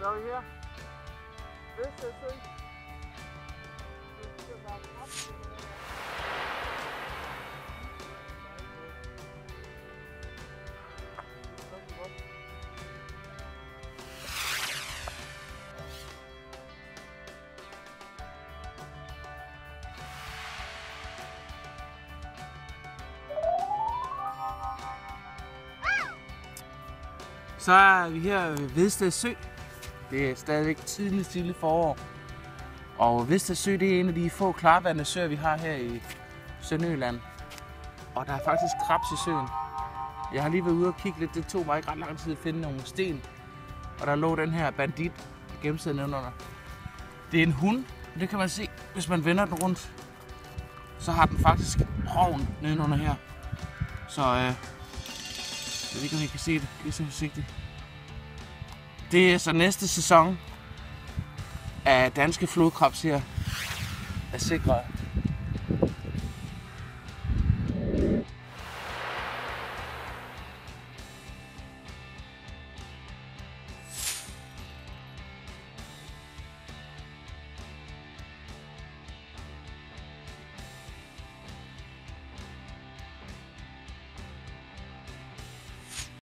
Så er vi her. Vestersø. Så er vi her ved Vedsted Sø. Det er stadigvæk tidligt forår. Og Vedsted Sø, det er en af de få klarvandede søer, vi har her i Sønderjylland. Og der er faktisk krebs i søen. Jeg har lige været ude og kigge lidt. Det tog mig ikke ret lang tid at finde nogle sten. Og der lå den her bandit gennemsiden nedenunder. Det er en hund. Det kan man se, hvis man vender den rundt. Så har den faktisk hovn nedenunder her. Så jeg ved ikke, om I kan se det. Lige så forsigtigt. Det er så næste sæson af danske flodkrebs her er sikret.